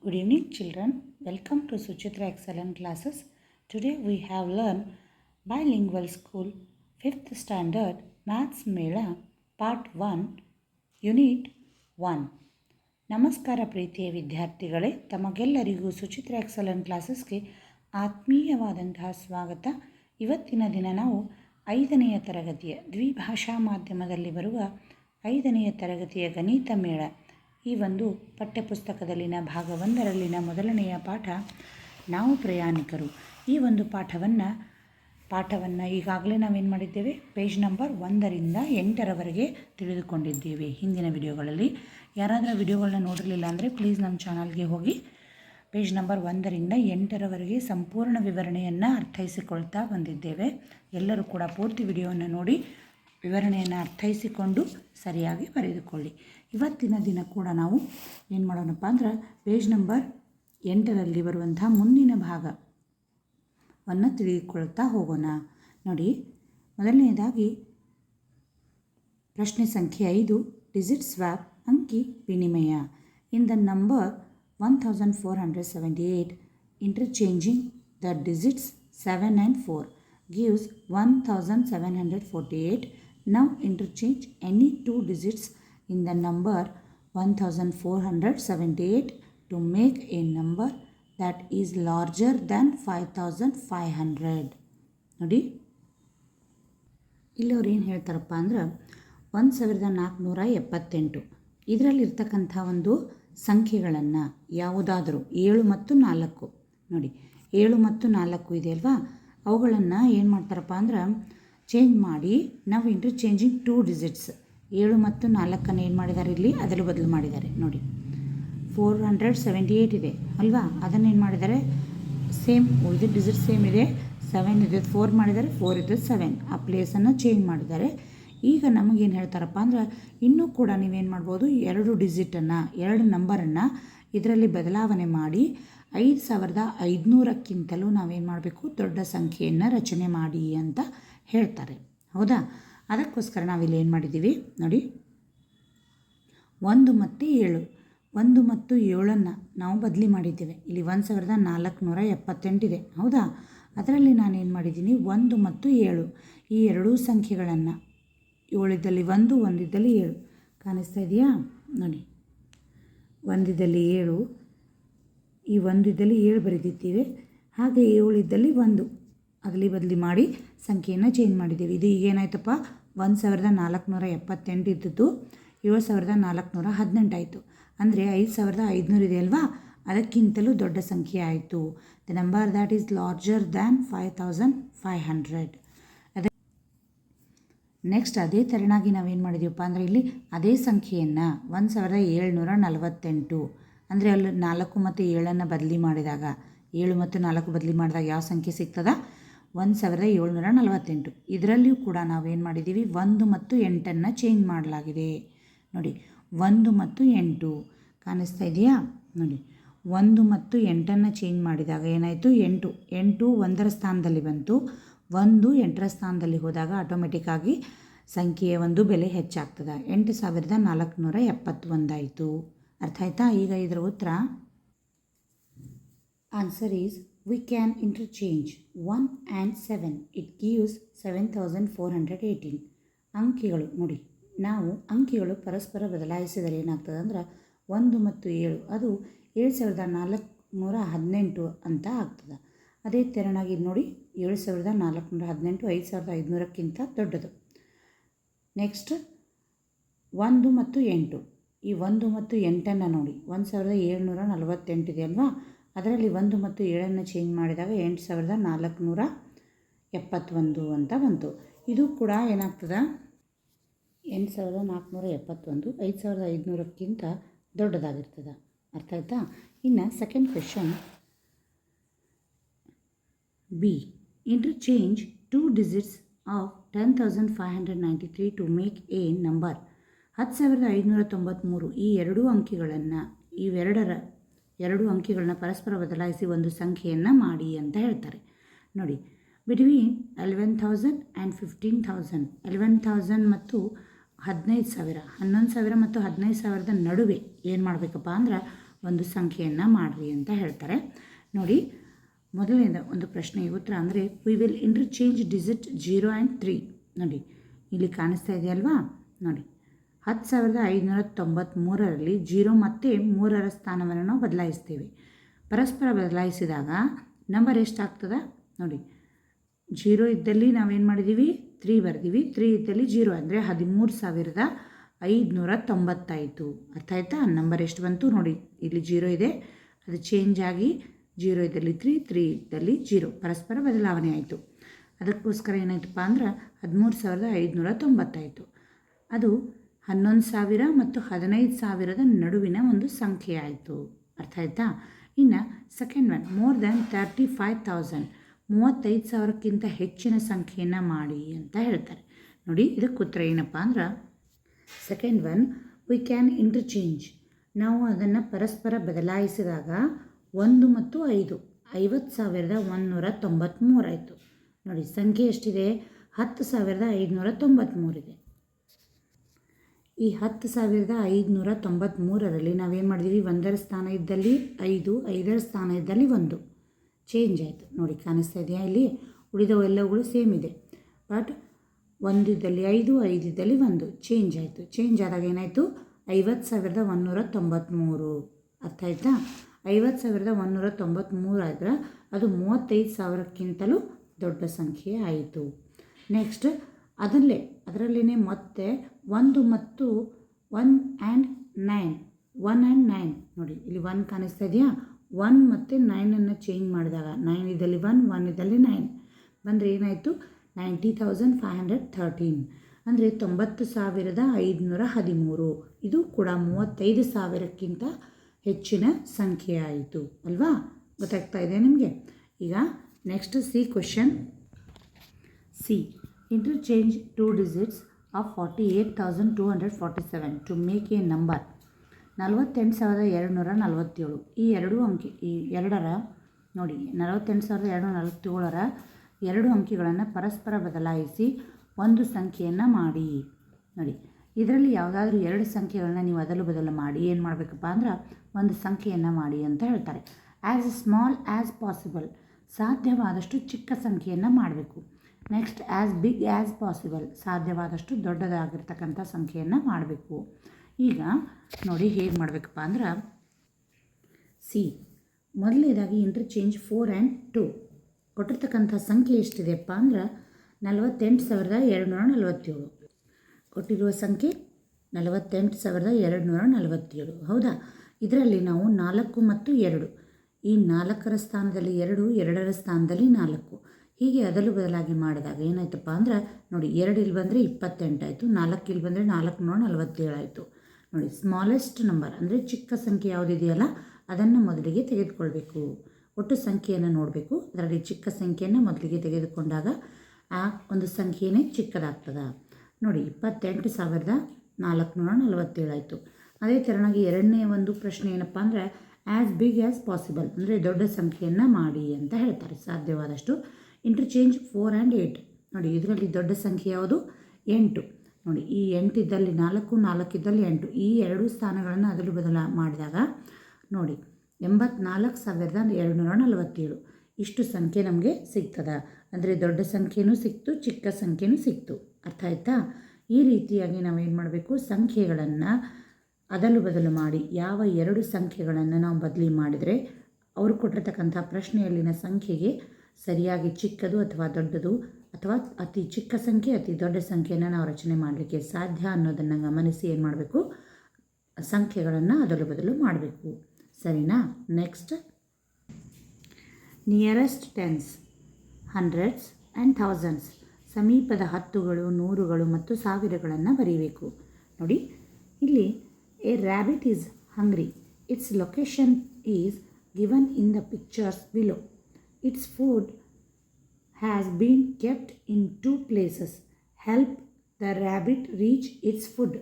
Good evening, children. Welcome to Suchitra Excellent Classes. Today we have learned Bilingual School 5th Standard Maths Mela Part 1 Unit 1. ನಮಸ್ಕಾರ ಪ್ರೀತಿಯ ವಿದ್ಯಾರ್ಥಿಗಳೇ, ತಮಗೆಲ್ಲರಿಗೂ Suchitra excellent ಕ್ಲಾಸಸ್ಗೆ ಆತ್ಮೀಯವಾದಂತಹ ಸ್ವಾಗತ. ಇವತ್ತಿನ ದಿನ ನಾವು 5ನೆಯ ತರಗತಿಯ ದ್ವಿಭಾಷಾ ಮಾಧ್ಯಮದಲ್ಲಿ ಬರುವ 5ನೆಯ ತರಗತಿಯ ಗಣಿತ ಮೇಳ ಈ ಒಂದು ಪಠ್ಯಪುಸ್ತಕದಲ್ಲಿನ ಭಾಗ 1ರಲ್ಲಿನ ಮೊದಲನೆಯ ಪಾಠ ನಾವು ಪ್ರಯಾಣಿಕರು. ಈ ಒಂದು ಪಾಠವನ್ನು ಈಗಾಗಲೇ ನಾವೇನು ಮಾಡಿದ್ದೇವೆ, ಪೇಜ್ ನಂಬರ್ 1ರಿಂದ 8ರವರೆಗೆ ತಿಳಿದುಕೊಂಡಿದ್ದೇವೆ ಹಿಂದಿನ ವಿಡಿಯೋಗಳಲ್ಲಿ. ಯಾರಾದರೂ ವಿಡಿಯೋಗಳನ್ನ ನೋಡಿರಲಿಲ್ಲ ಅಂದರೆ ಪ್ಲೀಸ್ ನಮ್ಮ ಚಾನಲ್ಗೆ ಹೋಗಿ ಪೇಜ್ ನಂಬರ್ 1ರಿಂದ 8ರವರೆಗೆ ಸಂಪೂರ್ಣ ವಿವರಣೆಯನ್ನು ಅರ್ಥೈಸಿಕೊಳ್ತಾ ಬಂದಿದ್ದೇವೆ. ಎಲ್ಲರೂ ಕೂಡ ಪೂರ್ತಿ ವಿಡಿಯೋವನ್ನು ನೋಡಿ ವಿವರಣೆಯನ್ನು ಅರ್ಥೈಸಿಕೊಂಡು ಸರಿಯಾಗಿ ಬರೆದುಕೊಳ್ಳಿ. ಇವತ್ತಿನ ದಿನ ಕೂಡ ನಾವು ಏನು ಮಾಡೋಣಪ್ಪ ಅಂದ್ರೆ ಪೇಜ್ ನಂಬರ್ 8ರಲ್ಲಿ ಬರುವಂಥ ಮುಂದಿನ ಭಾಗವನ್ನು ತಿಳಿದುಕೊಳ್ತಾ ಹೋಗೋಣ. ನೋಡಿ, ಮೊದಲನೆಯದಾಗಿ ಪ್ರಶ್ನೆ ಸಂಖ್ಯೆ 5, ಡಿಜಿಟ್ ಸ್ವ್ಯಾಪ್ ಅಂಕಿ ವಿನಿಮಯ. In the number 1478 interchanging the digits 7 and 4 gives 1748. Now interchange any two digits in the number 1478 to make a number that is larger than 5500. ನೋಡಿ, ಇಲ್ಲಿ ಅವ್ರು ಏನು ಹೇಳ್ತಾರಪ್ಪ ಅಂದ್ರೆ 1478 ಇದರಲ್ಲಿರ್ತಕ್ಕಂಥ ಒಂದು ಸಂಖ್ಯೆಗಳನ್ನು ಯಾವುದಾದರೂ 7 ಮತ್ತು 4 ನೋಡಿ 7 ಮತ್ತು 4 ಇದೆ ಅಲ್ವಾ, ಅವುಗಳನ್ನು ಏನು ಮಾಡ್ತಾರಪ್ಪ ಅಂದ್ರೆ ಚೇಂಜ್ ಮಾಡಿ ನಾವು ಇಂಟರ್ಚೇಂಜಿಂಗ್ 2 ಡಿಜಿಟ್ಸ್ 7 ಮತ್ತು 4 ಏನು ಮಾಡಿದ್ದಾರೆ, ಇಲ್ಲಿ ಅದರಲ್ಲಿ ಬದಲು ಮಾಡಿದ್ದಾರೆ. ನೋಡಿ 478 ಇದೆ ಅಲ್ವಾ, ಅದನ್ನೇನು ಮಾಡಿದ್ದಾರೆ, ಸೇಮ್ ಉಳಿದ ಡಿಜಿಟ್ ಸೇಮ್ ಇದೆ, 7 ಇದೆ 4 ಮಾಡಿದ್ದಾರೆ, 4 ಇದೆ 7 ಆ ಪ್ಲೇಸನ್ನು ಚೇಂಜ್ ಮಾಡಿದ್ದಾರೆ. ಈಗ ನಮಗೇನು ಹೇಳ್ತಾರಪ್ಪ ಅಂದ್ರೆ ಇನ್ನೂ ಕೂಡ ನೀವೇನು ಮಾಡ್ಬೋದು, 2 ಡಿಜಿಟನ್ನು 2 ನಂಬರನ್ನು ಇದರಲ್ಲಿ ಬದಲಾವಣೆ ಮಾಡಿ 5500ಕ್ಕಿಂತಲೂ ನಾವೇನು ಮಾಡಬೇಕು, ದೊಡ್ಡ ಸಂಖ್ಯೆಯನ್ನು ರಚನೆ ಮಾಡಿ ಅಂತ ಹೇಳ್ತಾರೆ. ಹೌದಾ, ಅದಕ್ಕೋಸ್ಕರ ನಾವಿಲ್ಲಿ ಏನು ಮಾಡಿದ್ದೀವಿ ನೋಡಿ, 1 ಮತ್ತು 7 1 ಮತ್ತು 7 ನಾವು ಬದಲಿ ಮಾಡಿದ್ದೇವೆ. ಇಲ್ಲಿ 1478 ಇದೆ ಹೌದಾ, ಅದರಲ್ಲಿ ನಾನೇನು ಮಾಡಿದ್ದೀನಿ 1 ಮತ್ತು 7 ಈ ಎರಡೂ ಸಂಖ್ಯೆಗಳನ್ನು 7 ಇದ್ದಲ್ಲಿ 1 1 ಇದ್ದಲ್ಲಿ 7 ಕಾಣಿಸ್ತಾ ಇದೆಯಾ ನೋಡಿ, 1 ಇದ್ದಲ್ಲಿ 7 ಈ 1 ಇದ್ದಲ್ಲಿ 7 ಬರೆದಿದ್ದೀವಿ, ಹಾಗೆ 7 ಇದ್ದಲ್ಲಿ 1 ಅದರಲ್ಲಿ ಬದಲಿ ಮಾಡಿ ಸಂಖ್ಯೆಯನ್ನು ಚೇಂಜ್ ಮಾಡಿದ್ದೀವಿ. ಇದು ಈಗೇನಾಯ್ತಪ್ಪ, 1478 ಇದ್ದದ್ದು 7418 ಆಯಿತು. ಅಂದರೆ 5500 ಇದೆ ಅಲ್ವಾ, ಅದಕ್ಕಿಂತಲೂ ದೊಡ್ಡ ಸಂಖ್ಯೆ ಆಯಿತು. The number that is larger than 5500. Next ಅದೇ ಥರನಾಗಿ ನಾವೇನು ಮಾಡಿದ್ದೀವಪ್ಪ ಅಂದರೆ ಇಲ್ಲಿ ಅದೇ ಸಂಖ್ಯೆಯನ್ನು 1748 ಅಂದರೆ ಅಲ್ಲಿ 4 ಮತ್ತು 7 ಬದಲಿ ಮಾಡಿದಾಗ 7 ಮತ್ತು 4 ಬದಲಿ ಮಾಡಿದಾಗ ಯಾವ ಸಂಖ್ಯೆ ಸಿಗ್ತದ, 1748. ಇದರಲ್ಲಿಯೂ ಕೂಡ ನಾವೇನು ಮಾಡಿದ್ದೀವಿ, 1 ಮತ್ತು 8 ಚೇಂಜ್ ಮಾಡಲಾಗಿದೆ. ನೋಡಿ 1 ಮತ್ತು 8 ಕಾಣಿಸ್ತಾ ಇದೆಯಾ ನೋಡಿ, 1 ಮತ್ತು 8 ಚೇಂಜ್ ಮಾಡಿದಾಗ ಏನಾಯಿತು, 8 1ರ ಸ್ಥಾನದಲ್ಲಿ ಬಂತು, 1 8ರ ಸ್ಥಾನದಲ್ಲಿ ಹೋದಾಗ ಆಟೋಮೆಟಿಕ್ಕಾಗಿ ಸಂಖ್ಯೆಯ ಒಂದು ಬೆಲೆ ಹೆಚ್ಚಾಗ್ತದೆ, 8471 ಆಯಿತು. ಅರ್ಥ ಆಯ್ತಾ? ಈಗ ಇದರ ಉತ್ತರ answer is we can interchange 1 and 7. It gives 7418. ಅಂಕಿಗಳು ನೋಡಿ, ನಾವು ಅಂಕಿಗಳು ಪರಸ್ಪರ ಬದಲಾಯಿಸಿದರೆ ಏನಾಗ್ತದೆ ಅಂದ್ರೆ 1 ಮತ್ತು 7 ಅದು 7418 ಅಂತ ಆಗ್ತದೆ. ಅದೇ ತೆರನಾಗಿ ನೋಡಿ 7418 5500ಕ್ಕಿಂತ ದೊಡ್ಡದು. ನೆಕ್ಸ್ಟ್ 1 ಮತ್ತು 8 ಈ 1 ಮತ್ತು 8 ನೋಡಿ 1748 ಇದೆ ಅಲ್ವಾ, ಅದರಲ್ಲಿ 1 ಮತ್ತು 7 ಚೇಂಜ್ ಮಾಡಿದಾಗ 8471 ಅಂತ ಬಂತು. ಇದು ಕೂಡ ಏನಾಗ್ತದೆ, 8471 5500ಕ್ಕಿಂತ ದೊಡ್ಡದಾಗಿರ್ತದೆ. ಅರ್ಥ ಆಯ್ತಾ? ಇನ್ನು second question B, interchange 2 digits of 10,593 to make a number. 10,593 ಈ ಎರಡೂ ಅಂಕಿಗಳನ್ನು ಎರಡು ಅಂಕಿಗಳನ್ನ ಪರಸ್ಪರ ಬದಲಾಯಿಸಿ ಒಂದು ಸಂಖ್ಯೆಯನ್ನು ಮಾಡಿ ಅಂತ ಹೇಳ್ತಾರೆ. ನೋಡಿ, ಬಿಟ್ವೀನ್ 11,000 ಆ್ಯಂಡ್ 15,000 11,000 ಮತ್ತು 15,000 11,000 ಮತ್ತು 15,000 ನಡುವೆ ಏನು ಮಾಡಬೇಕಪ್ಪ ಅಂದ್ರೆ ಒಂದು ಸಂಖ್ಯೆಯನ್ನು ಮಾಡಿರಿ ಅಂತ ಹೇಳ್ತಾರೆ. ನೋಡಿ, ಮೊದಲನೇದ ಒಂದು ಪ್ರಶ್ನೆಗೆ ಉತ್ತರ ಅಂದರೆ we will interchange digit 0 and 3. ನೋಡಿ ಇಲ್ಲಿ ಕಾಣಿಸ್ತಾ ಇದೆಯಲ್ವಾ. ನೋಡಿ 10,593ರಲ್ಲಿ 0 ಮತ್ತು 3ರ ಸ್ಥಾನವನ್ನು ನಾವು ಬದಲಾಯಿಸ್ತೇವೆ. ಪರಸ್ಪರ ಬದಲಾಯಿಸಿದಾಗ ನಂಬರ್ ಎಷ್ಟಾಗ್ತದೆ ನೋಡಿ. 0 ಇದ್ದಲ್ಲಿ ನಾವೇನು ಮಾಡಿದ್ದೀವಿ 3 ಬರೆದೀವಿ, 3 ಇದ್ದಲ್ಲಿ 0 ಅಂದರೆ 13,590 ಅರ್ಥ ಆಯ್ತಾ. ನಂಬರ್ ಎಷ್ಟು ಬಂತು ನೋಡಿ, ಇಲ್ಲಿ 0 ಇದೆ, ಅದು ಚೇಂಜ್ ಆಗಿ 0 ಇದ್ದಲ್ಲಿ 3, 3 ಇದ್ದಲ್ಲಿ 0 ಪರಸ್ಪರ ಬದಲಾವಣೆ ಆಯಿತು. ಅದಕ್ಕೋಸ್ಕರ ಏನಾಯ್ತಪ್ಪ ಅಂದ್ರೆ 13,590 ಅದು 11,000 ಮತ್ತು 15,000ದ ನಡುವಿನ ಒಂದು ಸಂಖ್ಯೆ ಆಯಿತು. ಅರ್ಥ ಆಯ್ತಾ. ಇನ್ನು ಸೆಕೆಂಡ್ ಒನ್, ಮೋರ್ ದ್ಯಾನ್ 35,000 35,000ಕ್ಕಿಂತ ಹೆಚ್ಚಿನ ಸಂಖ್ಯೆಯನ್ನು ಮಾಡಿ ಅಂತ ಹೇಳ್ತಾರೆ. ನೋಡಿ ಇದಕ್ಕೆ ಉತ್ತರ ಏನಪ್ಪ ಅಂದ್ರೆ second one, we can interchange. ನಾವು ಅದನ್ನು ಪರಸ್ಪರ ಬದಲಾಯಿಸಿದಾಗ 1 ಮತ್ತು 5 50,193 ಆಯಿತು. ನೋಡಿ ಸಂಖ್ಯೆ ಎಷ್ಟಿದೆ 10,593 ಇದೆ. ಈ 10,593ರಲ್ಲಿ ನಾವೇನು ಮಾಡಿದ್ವಿ, 1ರ ಸ್ಥಾನ ಇದ್ದಲ್ಲಿ 5, 5ರ ಸ್ಥಾನ ಇದ್ದಲ್ಲಿ 1 ಚೇಂಜ್ ಆಯಿತು. ನೋಡಿ ಕಾಣಿಸ್ತಾ ಇದೆಯಾ, ಇಲ್ಲಿ ಉಳಿದವೆಲ್ಲವುಗಳು ಸೇಮ್ ಇದೆ. ಬಟ್ 1 ಇದ್ದಲ್ಲಿ 5, 5 ಇದ್ದಲ್ಲಿ 1 ಚೇಂಜ್ ಆಯಿತು. ಚೇಂಜ್ ಆದಾಗ ಏನಾಯಿತು 50,193. ಅರ್ಥ ಆಯ್ತಾ. 50,193 ಆದರೆ ಅದು 35,000ಕ್ಕಿಂತಲೂ ದೊಡ್ಡ ಸಂಖ್ಯೆ ಆಯಿತು. ನೆಕ್ಸ್ಟ್ ಅದರಲ್ಲೇ ಮತ್ತೆ 1 ಮತ್ತು 1 ಆ್ಯಂಡ್ 9 ನೋಡಿ ಇಲ್ಲಿ 1 ಕಾಣಿಸ್ತಾ ಇದೆಯಾ. 1 ಮತ್ತು 9ಅನ್ನು ಚೇಂಜ್ ಮಾಡಿದಾಗ 9 ಇದ್ದಲ್ಲಿ 1, 1 ಇದ್ದಲ್ಲಿ 9 ಬಂದರೆ ಏನಾಯಿತು 90,513 ಅಂದರೆ 90,513. ಇದು ಕೂಡ 35,000ಕ್ಕಿಂತ ಹೆಚ್ಚಿನ ಸಂಖ್ಯೆ ಆಯಿತು ಅಲ್ವಾ. ಗೊತ್ತಾಗ್ತಾ ಇದೆ ನಿಮಗೆ. ಈಗ next C question. C, interchange 2 digits of 48,247 to make a number. 48,247 ಈ ಎರಡು ಅಂಕಿ, ಈ ಎರಡರ ನೋಡಿ 48,247ರ 2 ಅಂಕಿಗಳನ್ನು ಪರಸ್ಪರ ಬದಲಾಯಿಸಿ ಒಂದು ಸಂಖ್ಯೆಯನ್ನು ಮಾಡಿ. ನೋಡಿ ಇದರಲ್ಲಿ ಯಾವುದಾದ್ರೂ 2 ಸಂಖ್ಯೆಗಳನ್ನ ನೀವು ಅದಲು ಬದಲು ಮಾಡಿ ಏನು ಮಾಡಬೇಕಪ್ಪ ಅಂದ್ರೆ ಒಂದು ಸಂಖ್ಯೆಯನ್ನು ಮಾಡಿ ಅಂತ ಹೇಳ್ತಾರೆ. ಆ್ಯಸ್ ಸ್ಮಾಲ್ ಆ್ಯಸ್ ಪಾಸಿಬಲ್, ಸಾಧ್ಯವಾದಷ್ಟು ಚಿಕ್ಕ ಸಂಖ್ಯೆಯನ್ನು ಮಾಡಬೇಕು. Next as big as possible, ಸಾಧ್ಯವಾದಷ್ಟು ದೊಡ್ಡದಾಗಿರ್ತಕ್ಕಂಥ ಸಂಖ್ಯೆಯನ್ನು ಮಾಡಬೇಕು. ಈಗ ನೋಡಿ ಹೇಗೆ ಮಾಡಬೇಕಪ್ಪ ಅಂದ್ರೆ ಸಿ, ಮೊದಲನೇದಾಗಿ ಇಂಟರ್ಚೇಂಜ್ 4 ಆ್ಯಂಡ್ 2. ಕೊಟ್ಟಿರ್ತಕ್ಕಂಥ ಸಂಖ್ಯೆ ಎಷ್ಟಿದೆಯಪ್ಪ ಅಂದ್ರೆ 48,247. ಕೊಟ್ಟಿರುವ ಸಂಖ್ಯೆ 48,247 ಹೌದಾ. ಇದರಲ್ಲಿ ನಾವು 4 ಮತ್ತು 2, ಈ 4ರ ಸ್ಥಾನದಲ್ಲಿ 2, 2ರ ಸ್ಥಾನದಲ್ಲಿ 4 ಹೀಗೆ ಅದಲು ಬದಲಾಗಿ ಮಾಡಿದಾಗ ಏನಾಯ್ತಪ್ಪ ಅಂದ್ರೆ ನೋಡಿ 2 ಇಲ್ಲಿ ಬಂದರೆ 28 ಆಯಿತು, 4 ಇಲ್ಲಿ ಬಂದರೆ 4×47 ಆಯಿತು. ನೋಡಿ ಸ್ಮಾಲೆಸ್ಟ್ ನಂಬರ್ ಅಂದರೆ ಚಿಕ್ಕ ಸಂಖ್ಯೆ ಯಾವುದಿದೆಯಲ್ಲ ಅದನ್ನು ಮೊದಲಿಗೆ ತೆಗೆದುಕೊಳ್ಬೇಕು. ಒಟ್ಟು ಸಂಖ್ಯೆಯನ್ನು ನೋಡಬೇಕು, ಅದರಲ್ಲಿ ಚಿಕ್ಕ ಸಂಖ್ಯೆಯನ್ನು ಮೊದಲಿಗೆ ತೆಗೆದುಕೊಂಡಾಗ ಆ ಒಂದು ಸಂಖ್ಯೆಯೇ ಚಿಕ್ಕದಾಗ್ತದೆ. ನೋಡಿ 28,447 ಆಯಿತು. ಅದೇ ಥರನಾಗಿ ಎರಡನೇ ಒಂದು ಪ್ರಶ್ನೆ ಏನಪ್ಪ ಅಂದರೆ ಆ್ಯಸ್ ಬಿಗ್ ಆ್ಯಸ್ ಪಾಸಿಬಲ್ ಅಂದರೆ ದೊಡ್ಡ ಸಂಖ್ಯೆಯನ್ನು ಮಾಡಿ ಅಂತ ಹೇಳ್ತಾರೆ. ಸಾಧ್ಯವಾದಷ್ಟು ಇಂಟರ್ಚೇಂಜ್ 4 ಆ್ಯಂಡ್ 8. ನೋಡಿ ಇದರಲ್ಲಿ ದೊಡ್ಡ ಸಂಖ್ಯೆ ಯಾವುದು 8. ನೋಡಿ ಈ 8 ಇದ್ದಲ್ಲಿ 4, 4 ಇದ್ದಲ್ಲಿ 8 ಈ 2 ಸ್ಥಾನಗಳನ್ನು ಅದಲು ಬದಲು ಮಾಡಿದಾಗ ನೋಡಿ 84,247 ಇಷ್ಟು ಸಂಖ್ಯೆ ನಮಗೆ ಸಿಗ್ತದೆ. ಅಂದರೆ ದೊಡ್ಡ ಸಂಖ್ಯೆನೂ ಸಿಕ್ತು, ಚಿಕ್ಕ ಸಂಖ್ಯೆನೂ ಸಿಕ್ತು. ಅರ್ಥ ಆಯ್ತಾ. ಈ ರೀತಿಯಾಗಿ ನಾವೇನು ಮಾಡಬೇಕು, ಸಂಖ್ಯೆಗಳನ್ನು ಅದಲು ಬದಲು ಮಾಡಿ ಯಾವ 2 ಸಂಖ್ಯೆಗಳನ್ನು ನಾವು ಬದಲಿ ಮಾಡಿದರೆ ಅವರು ಕೊಟ್ಟಿರ್ತಕ್ಕಂಥ ಪ್ರಶ್ನೆಯಲ್ಲಿನ ಸಂಖ್ಯೆಗೆ ಸರಿಯಾಗಿ ಚಿಕ್ಕದು ಅಥವಾ ದೊಡ್ಡದು ಅಥವಾ ಅತಿ ಚಿಕ್ಕ ಸಂಖ್ಯೆ ಅತಿ ದೊಡ್ಡ ಸಂಖ್ಯೆಯನ್ನು ನಾವು ರಚನೆ ಮಾಡಲಿಕ್ಕೆ ಸಾಧ್ಯ ಅನ್ನೋದನ್ನು ಗಮನಿಸಿ ಏನು ಮಾಡಬೇಕು, ಸಂಖ್ಯೆಗಳನ್ನು ಅದಲು ಬದಲು ಮಾಡಬೇಕು. ಸರಿನಾ. Next nearest tense, hundreds and thousands, ಸಮೀಪದ ಹತ್ತುಗಳು, ನೂರುಗಳು ಮತ್ತು ಸಾವಿರಗಳನ್ನು ಬರೀಬೇಕು. ನೋಡಿ ಇಲ್ಲಿ A rabbit is hungry. It's location is given in the pictures below. It's food has been kept in 2 places. Help the rabbit reach it's food.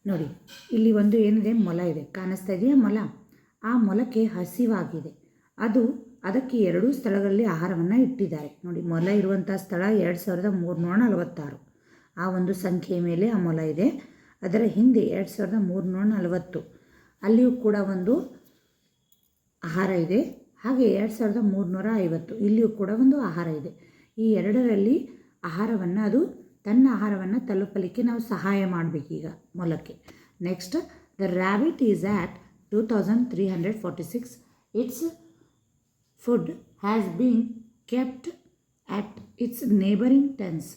ನೋಡಿ ಇಲ್ಲಿ ಒಂದು ಏನಿದೆ, ಮೊಲ ಇದೆ, ಕಾಣಿಸ್ತಾ ಇದೆಯಾ ಮೊಲ. ಆ ಮೊಲಕ್ಕೆ ಹಸಿವಾಗಿದೆ, ಅದಕ್ಕೆ 2 ಸ್ಥಳಗಳಲ್ಲಿ ಆಹಾರವನ್ನು ಇಟ್ಟಿದ್ದಾರೆ. ನೋಡಿ ಮೊಲ ಇರುವಂಥ ಸ್ಥಳ 2346 ಆ ಒಂದು ಸಂಖ್ಯೆಯ ಮೇಲೆ ಆ ಮೊಲ ಇದೆ. ಅದರ ಹಿಂದೆ 2340 ಅಲ್ಲಿಯೂ ಕೂಡ ಒಂದು ಆಹಾರ ಇದೆ. ಹಾಗೆ 2350 ಇಲ್ಲಿಯೂ ಕೂಡ ಒಂದು ಆಹಾರ ಇದೆ. ಈ ಎರಡರಲ್ಲಿ ಆಹಾರವನ್ನು ಅದು ತನ್ನ ಆಹಾರವನ್ನು ತಲುಪಲಿಕ್ಕೆ ನಾವು ಸಹಾಯ ಮಾಡಬೇಕೀಗ ಮೊಲಕ್ಕೆ. Next, the rabbit is at 2346. Its food has been kept at its neighboring tents.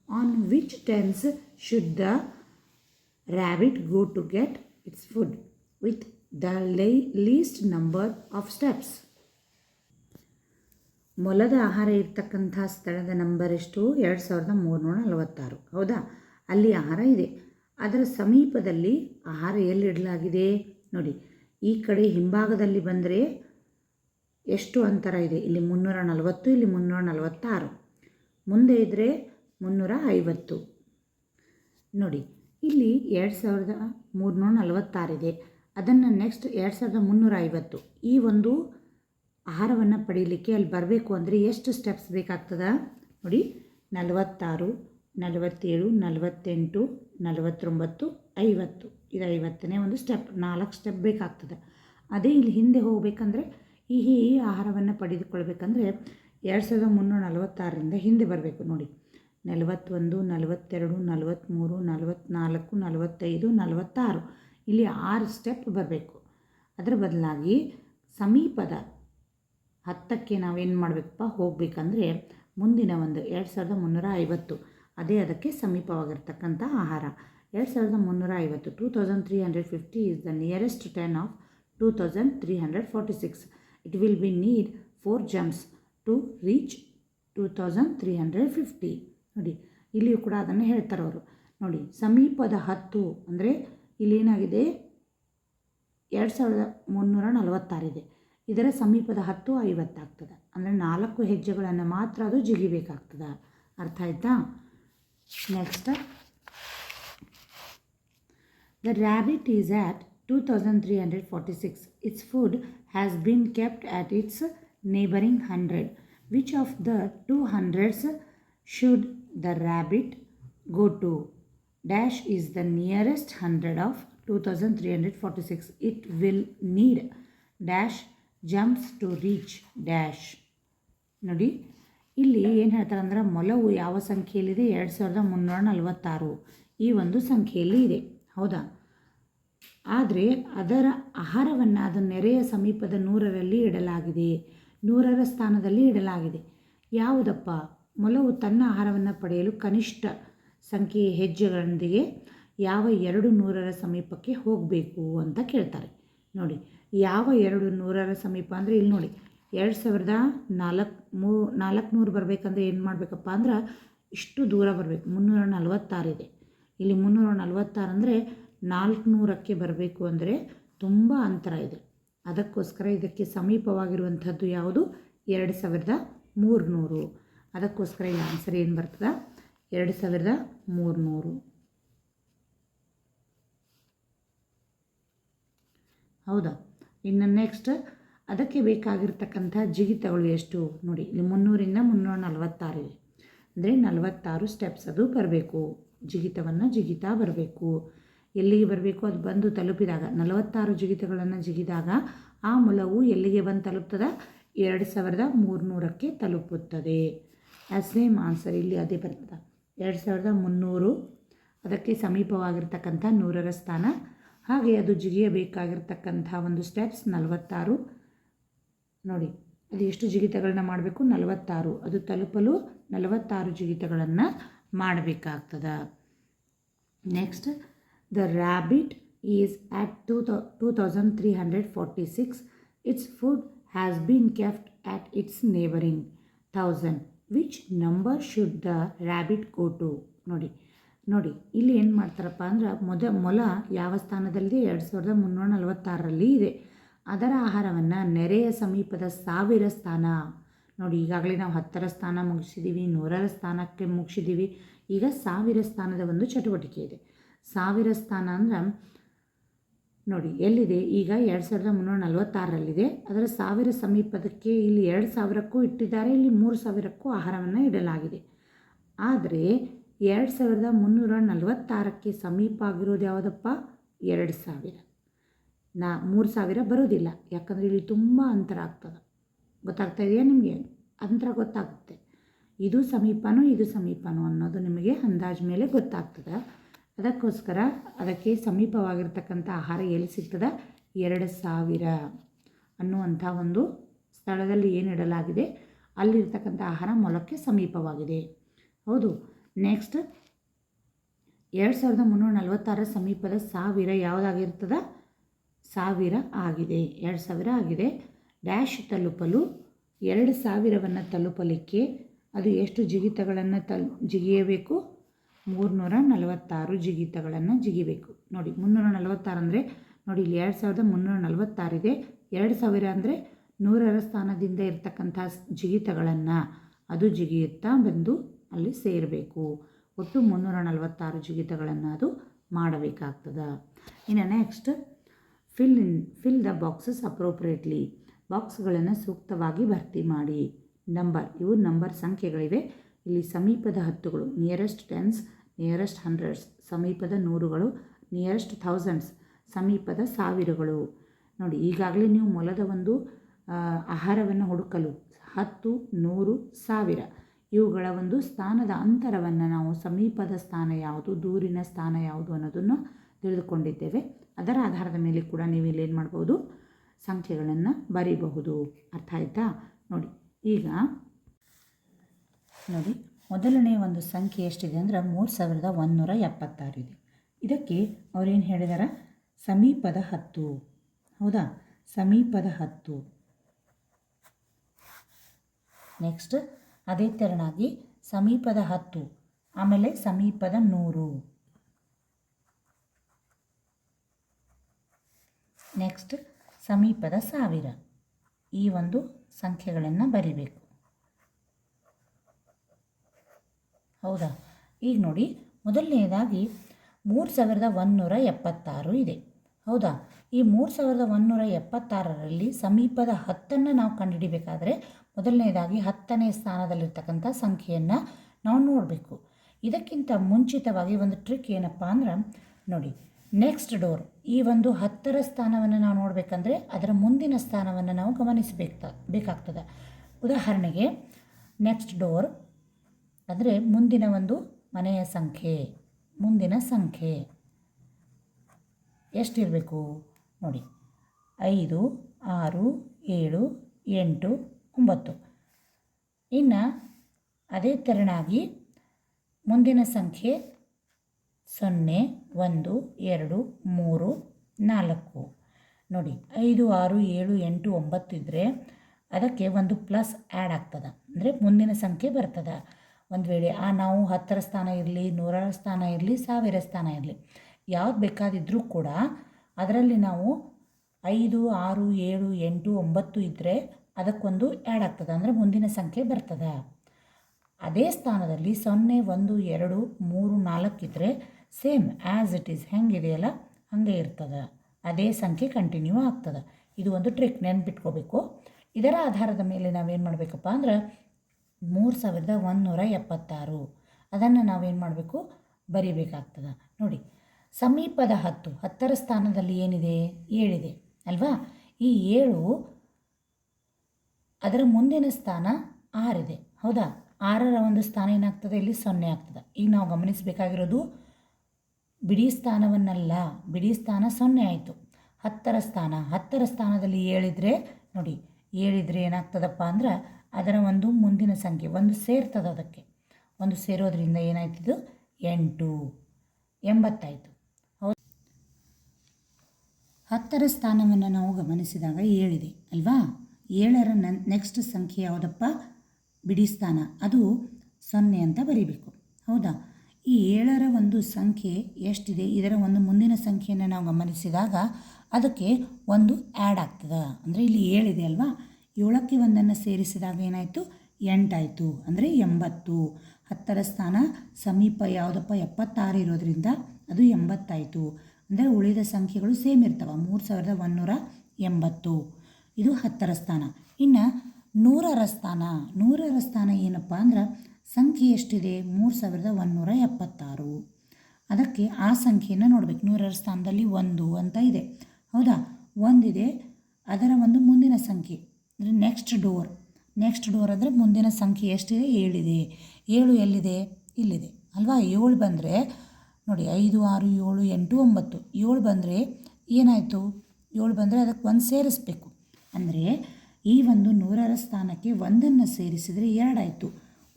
On which tents should the rabbit go to get its food with the least number of steps? ಮೊಲದ ಆಹಾರ ಇರ್ತಕ್ಕಂಥ ಸ್ಥಳದ number ಎಷ್ಟು? 2346. ಹೌದಾ? ಅಲ್ಲಿ ಆಹಾರ ಇದೆ. ಅದರ ಸಮೀಪದಲ್ಲಿ ಆಹಾರ ಎಲ್ಲಿಡಲಾಗಿದೆ ನೋಡಿ. ಈ ಕಡೆ ಹಿಂಭಾಗದಲ್ಲಿ ಬಂದರೆ ಎಷ್ಟು ಅಂತರ ಇದೆ? ಇಲ್ಲಿ 340, ಇಲ್ಲಿ 346. ಮುಂದೆ ಇದ್ದರೆ 350 ನೋಡಿ. ಇಲ್ಲಿ 2346 ಇದೆ. ಅದನ್ನು ನೆಕ್ಸ್ಟ್ 2350 ಈ ಒಂದು ಆಹಾರವನ್ನು ಪಡೀಲಿಕ್ಕೆ ಅಲ್ಲಿ ಬರಬೇಕು ಅಂದರೆ ಎಷ್ಟು ಸ್ಟೆಪ್ಸ್ ಬೇಕಾಗ್ತದೆ ನೋಡಿ. 46, 47, 48, 49, 50. ಇದು 50ನೇ ಒಂದು ಸ್ಟೆಪ್. 4 ಸ್ಟೆಪ್ ಬೇಕಾಗ್ತದೆ. ಅದೇ ಇಲ್ಲಿ ಹಿಂದೆ ಹೋಗಬೇಕಂದ್ರೆ ಈ ಆಹಾರವನ್ನು ಪಡೆದುಕೊಳ್ಬೇಕಂದ್ರೆ 2346ರಿಂದ ಹಿಂದೆ ಬರಬೇಕು ನೋಡಿ. 41, 42, 43, 44, 45, 46 ಇಲ್ಲಿ 6 ಸ್ಟೆಪ್ ಬರಬೇಕು. ಅದರ ಬದಲಾಗಿ ಸಮೀಪದ 10ಕ್ಕೆ ನಾವೇನು ಮಾಡಬೇಕಪ್ಪ ಹೋಗಬೇಕಂದ್ರೆ ಮುಂದಿನ ಒಂದು 2350 ಅದೇ ಅದಕ್ಕೆ ಸಮೀಪವಾಗಿರ್ತಕ್ಕಂಥ ಆಹಾರ. 2350 2350 is the nearest 10 of 2346. It will be need 4 jumps to reach 2350 ನೋಡಿ. ಇಲ್ಲಿಯೂ ಕೂಡ ಅದನ್ನು ಹೇಳ್ತಾರೆ ಅವರು ನೋಡಿ. ಸಮೀಪದ 10 ಅಂದರೆ ಇಲ್ಲೇನಾಗಿದೆ 2346 ಇದೆ. ಇದರ ಸಮೀಪದ 10 50 ಆಗ್ತದೆ. ಅಂದರೆ 4 ಹೆಜ್ಜೆಗಳನ್ನು ಮಾತ್ರ ಅದು ಜಿಗಿಬೇಕಾಗ್ತದೆ. ಅರ್ಥ ಆಯ್ತಾ? Next, the rabbit is at 2346. Its food has been kept at its neighboring 100. Which of the 200s should the rabbit go to? Dash is the nearest 100 of 2346. It will need dash jumps to reach dash. ನೋಡಿ, ಇಲ್ಲಿ ಏನು ಹೇಳ್ತಾರೆ ಅಂದ್ರೆ ಮೊಲವು ಯಾವ ಸಂಖ್ಯೆಯಲ್ಲಿದೆ? 2346 ಈ ಒಂದು ಸಂಖ್ಯೆಯಲ್ಲಿ ಇದೆ. ಹೌದಾ? ಆದರೆ ಅದರ ಆಹಾರವನ್ನು ಅದು ನೆರೆಯ ಸಮೀಪದ 100ರಲ್ಲಿ ಇಡಲಾಗಿದೆ. 100ರ ಸ್ಥಾನದಲ್ಲಿ ಇಡಲಾಗಿದೆ. ಯಾವುದಪ್ಪ? ಮೊಲವು ತನ್ನ ಆಹಾರವನ್ನು ಪಡೆಯಲು ಕನಿಷ್ಠ ಸಂಖ್ಯೆಯ ಹೆಜ್ಜೆಗಳೊಂದಿಗೆ ಯಾವ 200ರ ಸಮೀಪಕ್ಕೆ ಹೋಗಬೇಕು ಅಂತ ಕೇಳ್ತಾರೆ ನೋಡಿ. ಯಾವ 200ರ ಸಮೀಪ ಅಂದರೆ ಇಲ್ಲಿ ನೋಡಿ 2400 ಬರಬೇಕಂದ್ರೆ ಏನು ಮಾಡಬೇಕಪ್ಪ ಅಂದ್ರೆ ಇಷ್ಟು ದೂರ ಬರಬೇಕು. 346 ಇದೆ. ಇಲ್ಲಿ 346 ಅಂದರೆ 400ಕ್ಕೆ ಬರಬೇಕು ಅಂದರೆ ತುಂಬ ಅಂತರ ಇದೆ. ಅದಕ್ಕೋಸ್ಕರ ಇದಕ್ಕೆ ಸಮೀಪವಾಗಿರುವಂಥದ್ದು ಯಾವುದು? 2300. ಅದಕ್ಕೋಸ್ಕರ ಈ ಆನ್ಸರ್ ಏನು ಬರ್ತದೆ? 2300. ಹೌದಾ? ಇನ್ನು ನೆಕ್ಸ್ಟ್, ಅದಕ್ಕೆ ಬೇಕಾಗಿರ್ತಕ್ಕಂಥ ಜಿಗಿತಗಳು ಎಷ್ಟು ನೋಡಿ. ಇಲ್ಲಿ 300ರಿಂದ 346 ಇದೆ. ಅಂದರೆ 46 ಸ್ಟೆಪ್ಸ್ ಅದು ಬರಬೇಕು. ಜಿಗಿತವನ್ನು ಜಿಗಿತಾ ಬರಬೇಕು. ಎಲ್ಲಿಗೆ ಬರಬೇಕು? ಅದು ಬಂದು ತಲುಪಿದಾಗ 46 ಜಿಗಿತಗಳನ್ನು ಜಿಗಿದಾಗ ಆ ಮೊಲವು ಎಲ್ಲಿಗೆ ಬಂದು ತಲುಪ್ತದೆ? 2300ಕ್ಕೆ ತಲುಪುತ್ತದೆ. ಸೇಮ್ ಆನ್ಸರ್ ಇಲ್ಲಿ ಅದೇ ಬರ್ತದೆ. 2300 ಅದಕ್ಕೆ ಸಮೀಪವಾಗಿರ್ತಕ್ಕಂಥ 100ರ ಸ್ಥಾನ. ಹಾಗೆ ಅದು ಜಿಗಿಯಬೇಕಾಗಿರ್ತಕ್ಕಂಥ ಒಂದು ಸ್ಟೆಪ್ಸ್ 46 ನೋಡಿ. ಅದು ಎಷ್ಟು ಜಿಗಿತಗಳನ್ನ ಮಾಡಬೇಕು? 46. ಅದು ತಲುಪಲು 46 ಜಿಗಿತಗಳನ್ನು ಮಾಡಬೇಕಾಗ್ತದೆ. Next, the rabbit is at 2346. Its food has been kept at its neighboring 1000. Which number should the rabbit go to? ನೋಡಿ ನೋಡಿ ಇಲ್ಲಿ ಏನು ಮಾಡ್ತಾರಪ್ಪ ಅಂದ್ರೆ ಮೊಲ ಯಾವ ಸ್ಥಾನದಲ್ಲಿದೆ? 2346ರಲ್ಲಿ ಇದೆ. ಅದರ ಆಹಾರವನ್ನು ನೆರೆಯ ಸಮೀಪದ 1000 ಸ್ಥಾನ ನೋಡಿ. ಈಗಾಗಲೇ ನಾವು 10ರ ಸ್ಥಾನ ಮುಗಿಸಿದ್ದೀವಿ, 100ರ ಸ್ಥಾನಕ್ಕೆ ಮುಗಿಸಿದ್ದೀವಿ. ಈಗ 1000 ಸ್ಥಾನದ ಒಂದು ಚಟುವಟಿಕೆ ಇದೆ. 1000 ಸ್ಥಾನ ಅಂದ್ರೆ ನೋಡಿ ಎಲ್ಲಿದೆ? ಈಗ 2346ರಲ್ಲಿದೆ. ಅದರ 1000 ಸಮೀಪದಕ್ಕೆ ಇಲ್ಲಿ 2000ಕ್ಕೂ ಇಟ್ಟಿದ್ದಾರೆ, ಇಲ್ಲಿ 3000ಕ್ಕೂ ಆಹಾರವನ್ನು ಇಡಲಾಗಿದೆ. ಆದರೆ 2346ಕ್ಕೆ ಸಮೀಪ ಆಗಿರೋದು ಯಾವುದಪ್ಪ? 2000. 3000 ಬರೋದಿಲ್ಲ, ಯಾಕಂದರೆ ಇಲ್ಲಿ ತುಂಬ ಅಂತರ ಆಗ್ತದೆ. ಗೊತ್ತಾಗ್ತಾ ಇದೆಯಾ ನಿಮಗೆ? ಅಂತರ ಗೊತ್ತಾಗುತ್ತೆ. ಇದು ಸಮೀಪನೋ ಅನ್ನೋದು ನಿಮಗೆ ಅಂದಾಜು ಮೇಲೆ ಗೊತ್ತಾಗ್ತದೆ. ಅದಕ್ಕೋಸ್ಕರ ಅದಕ್ಕೆ ಸಮೀಪವಾಗಿರ್ತಕ್ಕಂಥ ಆಹಾರ ಎಲ್ಲಿ ಸಿಗ್ತದೆ? 2000 ಅನ್ನುವಂಥ ಒಂದು ಸ್ಥಳದಲ್ಲಿ ಏನಿಡಲಾಗಿದೆ ಅಲ್ಲಿರ್ತಕ್ಕಂಥ ಆಹಾರ ಮೊಲಕ್ಕೆ ಸಮೀಪವಾಗಿದೆ. ಹೌದು. ನೆಕ್ಸ್ಟ್ 2346 ಸಮೀಪದ 1000 ಯಾವುದಾಗಿರ್ತದೆ? 1000 ಆಗಿದೆ. 2000 ಆಗಿದೆ. ಡ್ಯಾಶ್ ತಲುಪಲು 2000ವನ್ನು ತಲುಪಲಿಕ್ಕೆ ಅದು ಎಷ್ಟು ಜಿಗಿತಗಳನ್ನು ಜಿಗಿಯಬೇಕು? 346 ಜಿಗಿತಗಳನ್ನು ಜಿಗಿಬೇಕು. ನೋಡಿ 346 ಅಂದರೆ ನೋಡಿ ಇಲ್ಲಿ 2346 ಇದೆ. 2000 ಅಂದರೆ 100ರ ಸ್ಥಾನದಿಂದ ಇರ್ತಕ್ಕಂಥ ಜಿಗಿತಗಳನ್ನು ಅದು ಜಿಗಿಯುತ್ತಾ ಬಂದು ಅಲ್ಲಿ ಸೇರಬೇಕು. ಒಟ್ಟು 346 ಜಿಗಿತಗಳನ್ನು ಅದು ಮಾಡಬೇಕಾಗ್ತದೆ. ಇನ್ನು next fill the boxes appropriately. ಬಾಕ್ಸ್ಗಳನ್ನು ಸೂಕ್ತವಾಗಿ ಭರ್ತಿ ಮಾಡಿ. ಇವು ನಂಬರ್ ಸಂಖ್ಯೆಗಳಿವೆ. ಇಲ್ಲಿ ಸಮೀಪದ 10ಗಳು, ನಿಯರೆಸ್ಟ್ ಟೆನ್ಸ್, ನಿಯರೆಸ್ಟ್ ಹಂಡ್ರೆಡ್ಸ್, ಸಮೀಪದ 100ಗಳು, ನಿಯರೆಸ್ಟ್ ಥೌಸಂಡ್ಸ್, ಸಮೀಪದ 1000ಗಳು. ನೋಡಿ ಈಗಾಗಲೇ ನೀವು ಮೊಲದ ಒಂದು ಆಹಾರವನ್ನು ಹುಡುಕಲು 10, 100, 1000 ಇವುಗಳ ಒಂದು ಸ್ಥಾನದ ಅಂತರವನ್ನು ನಾವು ಸಮೀಪದ ಸ್ಥಾನ ಯಾವುದು, ದೂರಿನ ಸ್ಥಾನ ಯಾವುದು ಅನ್ನೋದನ್ನು ತಿಳಿದುಕೊಂಡಿದ್ದೇವೆ. ಅದರ ಆಧಾರದ ಮೇಲೆ ಕೂಡ ನೀವು ಇಲ್ಲಿ ಏನು ಮಾಡ್ಬೋದು? ಸಂಖ್ಯೆಗಳನ್ನು ಬರೀಬಹುದು. ಅರ್ಥ ಆಯಿತಾ? ನೋಡಿ ಈಗ ನೋಡಿ ಮೊದಲನೇ ಒಂದು ಸಂಖ್ಯೆ ಎಷ್ಟಿದೆ ಅಂದರೆ 3176 ಇದೆ. ಇದಕ್ಕೆ ಅವರೇನು ಹೇಳಿದಾರೆ? ಸಮೀಪದ 10. ಹೌದಾ? ಸಮೀಪದ 10. ನೆಕ್ಸ್ಟ್ ಅದೇ ತೆರನಾಗಿ ಸಮೀಪದ 10, ಆಮೇಲೆ ಸಮೀಪದ 100, ನೆಕ್ಸ್ಟ್ ಸಮೀಪದ 1000. ಈ ಒಂದು ಸಂಖ್ಯೆಗಳನ್ನು ಬರಿಬೇಕು. ಹೌದಾ? ಈಗ ನೋಡಿ ಮೊದಲನೇದಾಗಿ 3176 ಇದೆ. ಹೌದಾ? ಈ 3176ರಲ್ಲಿ ಸಮೀಪದ 10ನ್ನು ನಾವು ಕಂಡುಹಿಡಿಬೇಕಾದ್ರೆ ಮೊದಲನೇದಾಗಿ 10ನೇ ಸ್ಥಾನದಲ್ಲಿರ್ತಕ್ಕಂಥ ಸಂಖ್ಯೆಯನ್ನು ನಾವು ನೋಡಬೇಕು. ಇದಕ್ಕಿಂತ ಮುಂಚಿತವಾಗಿ ಒಂದು ಟ್ರಿಕ್ ಏನಪ್ಪ ಅಂದ್ರೆ ನೋಡಿ, ನೆಕ್ಸ್ಟ್ ಡೋರ್ ಈ ಒಂದು 10ರ ಸ್ಥಾನವನ್ನು ನಾವು ನೋಡಬೇಕಂದ್ರೆ ಅದರ ಮುಂದಿನ ಸ್ಥಾನವನ್ನು ನಾವು ಬೇಕಾಗ್ತದೆ. ಉದಾಹರಣೆಗೆ ನೆಕ್ಸ್ಟ್ ಡೋರ್ ಅಂದರೆ ಮುಂದಿನ ಒಂದು ಮನೆಯ ಸಂಖ್ಯೆ, ಮುಂದಿನ ಸಂಖ್ಯೆ ಎಷ್ಟಿರಬೇಕು ನೋಡಿ? 5, 6, 7, 8, 9. ಇನ್ನು ಅದೇ ತೆರನಾಗಿ ಮುಂದಿನ ಸಂಖ್ಯೆ 0, 1, 2, 3, 4 ನೋಡಿ. 5, 6, 7, 8, 9 ಇದ್ದರೆ ಅದಕ್ಕೆ ಒಂದು ಪ್ಲಸ್ ಆ್ಯಡ್ ಆಗ್ತದೆ, ಅಂದರೆ ಮುಂದಿನ ಸಂಖ್ಯೆ ಬರ್ತದೆ. ಒಂದು ವೇಳೆ ನಾವು 10ರ ಸ್ಥಾನ ಇರಲಿ, 100ರ ಸ್ಥಾನ ಇರಲಿ, 1000ರ ಸ್ಥಾನ ಇರಲಿ, ಯಾವ್ದು ಬೇಕಾದಿದ್ರೂ ಕೂಡ ಅದರಲ್ಲಿ ನಾವು 5, 6, 7, 8, 9 ಇದ್ದರೆ ಅದಕ್ಕೊಂದು ಆ್ಯಡ್ ಆಗ್ತದೆ, ಅಂದರೆ ಮುಂದಿನ ಸಂಖ್ಯೆ ಬರ್ತದೆ. ಅದೇ ಸ್ಥಾನದಲ್ಲಿ 0, 1, 2, 3, 4 ಇದ್ದರೆ ಸೇಮ್ ಆ್ಯಸ್ ಇಟ್ ಈಸ್ ಹೆಂಗಿದೆಯಲ್ಲ ಹಾಗೆ ಇರ್ತದೆ, ಅದೇ ಸಂಖ್ಯೆ ಕಂಟಿನ್ಯೂ ಆಗ್ತದೆ. ಇದು ಒಂದು ಟ್ರಿಕ್, ನೆನ್ಪಿಟ್ಕೋಬೇಕು. ಇದರ ಆಧಾರದ ಮೇಲೆ ನಾವೇನು ಮಾಡಬೇಕಪ್ಪ ಅಂದ್ರೆ 3176 ಅದನ್ನು ನಾವೇನು ಮಾಡಬೇಕು? ಬರೀಬೇಕಾಗ್ತದೆ. ನೋಡಿ ಸಮೀಪದ 10ರ ಸ್ಥಾನದಲ್ಲಿ ಏನಿದೆ? 7 ಇದೆ ಅಲ್ವಾ? ಈ 7 ಅದರ ಮುಂದಿನ ಸ್ಥಾನ 6 ಇದೆ. ಹೌದಾ? 6ರ ಒಂದು ಸ್ಥಾನ ಏನಾಗ್ತದೆ? ಇಲ್ಲಿ 0 ಆಗ್ತದೆ. ಈಗ ನಾವು ಗಮನಿಸಬೇಕಾಗಿರೋದು ಬಿಡಿ ಸ್ಥಾನವನ್ನಲ್ಲ, ಬಿಡಿ ಸ್ಥಾನ 0 ಆಯಿತು. 10ರ ಸ್ಥಾನದಲ್ಲಿ 7 ಇದ್ದರೆ ನೋಡಿ, 7 ಇದ್ದರೆ ಏನಾಗ್ತದಪ್ಪ ಅಂದ್ರೆ ಅದರ ಒಂದು ಮುಂದಿನ ಸಂಖ್ಯೆ ಒಂದು ಸೇರ್ತದೆ. ಅದಕ್ಕೆ ಒಂದು ಸೇರೋದ್ರಿಂದ ಏನಾಯ್ತಿದು? 8, 80 ಆಯಿತು. ಹೌದು. 10ರ ಸ್ಥಾನವನ್ನು ನಾವು ಗಮನಿಸಿದಾಗ 7 ಇದೆ ಅಲ್ವಾ? 7ರ ನೆಕ್ಸ್ಟ್ ಸಂಖ್ಯೆ ಯಾವುದಪ್ಪ? ಬಿಡಿ ಸ್ಥಾನ, ಅದು 0 ಅಂತ ಬರೀಬೇಕು. ಹೌದಾ? ಈ 7ರ ಒಂದು ಸಂಖ್ಯೆ ಎಷ್ಟಿದೆ? ಇದರ ಒಂದು ಮುಂದಿನ ಸಂಖ್ಯೆಯನ್ನು ನಾವು ಗಮನಿಸಿದಾಗ ಅದಕ್ಕೆ ಒಂದು ಆ್ಯಡ್ ಆಗ್ತದೆ, ಅಂದರೆ ಇಲ್ಲಿ 7 ಇದೆ ಅಲ್ವಾ? 7ಕ್ಕೆ ಒಂದನ್ನು ಸೇರಿಸಿದಾಗ ಏನಾಯಿತು? 8 ಆಯಿತು, ಅಂದರೆ 80. 10ರ ಸ್ಥಾನ ಸಮೀಪ ಯಾವುದಪ್ಪ? 76 ಇರೋದ್ರಿಂದ ಅದು 80 ಆಯಿತು. ಅಂದರೆ ಉಳಿದ ಸಂಖ್ಯೆಗಳು ಸೇಮ್ ಇರ್ತವೆ, 3180. ಇದು 10ರ ಸ್ಥಾನ. ಇನ್ನು 100ರ ಸ್ಥಾನ ಏನಪ್ಪ ಅಂದ್ರೆ ಸಂಖ್ಯೆ ಎಷ್ಟಿದೆ? 3176. ಅದಕ್ಕೆ ಆ ಸಂಖ್ಯೆಯನ್ನು ನೋಡಬೇಕು. 100ರ ಸ್ಥಾನದಲ್ಲಿ 1 ಅಂತ ಇದೆ. ಹೌದಾ? ಒಂದಿದೆ, ಅದರ ಒಂದು ಮುಂದಿನ ಸಂಖ್ಯೆ ಅಂದರೆ ನೆಕ್ಸ್ಟ್ ಡೋರ್ ಅಂದರೆ ಮುಂದಿನ ಸಂಖ್ಯೆ ಎಷ್ಟಿದೆ? 7 ಇದೆ. 7 ಎಲ್ಲಿದೆ? ಇಲ್ಲಿದೆ ಅಲ್ವಾ? 7 ಬಂದರೆ ನೋಡಿ 5 6 7 8 9. 7 ಬಂದರೆ ಏನಾಯಿತು? 7 ಬಂದರೆ ಅದಕ್ಕೆ 1 ಸೇರಿಸಬೇಕು. ಅಂದರೆ ಈ ಒಂದು 100ರ ಸ್ಥಾನಕ್ಕೆ 1ನ್ನು ಸೇರಿಸಿದರೆ 2 ಆಯಿತು.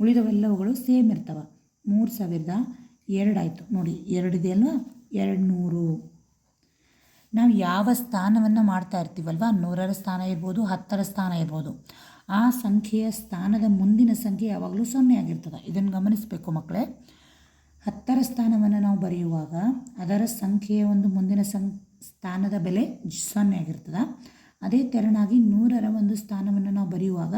ಉಳಿದವೆಲ್ಲವುಗಳು ಸೇಮ್ ಇರ್ತವೆ. 3002 ಆಯಿತು. ನೋಡಿ 2 ಇದೆಯಲ್ವಾ? 200. ನಾವು ಯಾವ ಸ್ಥಾನವನ್ನು ಮಾಡ್ತಾ ಇರ್ತೀವಲ್ವ, 100ರ ಸ್ಥಾನ ಇರ್ಬೋದು, 10ರ ಸ್ಥಾನ ಇರ್ಬೋದು, ಆ ಸಂಖ್ಯೆಯ ಸ್ಥಾನದ ಮುಂದಿನ ಸಂಖ್ಯೆ ಯಾವಾಗಲೂ 0 ಆಗಿರ್ತದೆ. ಇದನ್ನು ಗಮನಿಸಬೇಕು ಮಕ್ಕಳೇ. 10ರ ಸ್ಥಾನವನ್ನು ನಾವು ಬರೆಯುವಾಗ ಅದರ ಸಂಖ್ಯೆಯ ಒಂದು ಮುಂದಿನ ಸ್ಥಾನದ ಬೆಲೆ 0 ಆಗಿರ್ತದೆ. ಅದೇ ತೆರನಾಗಿ 100ರ ಒಂದು ಸ್ಥಾನವನ್ನು ನಾವು ಬರೆಯುವಾಗ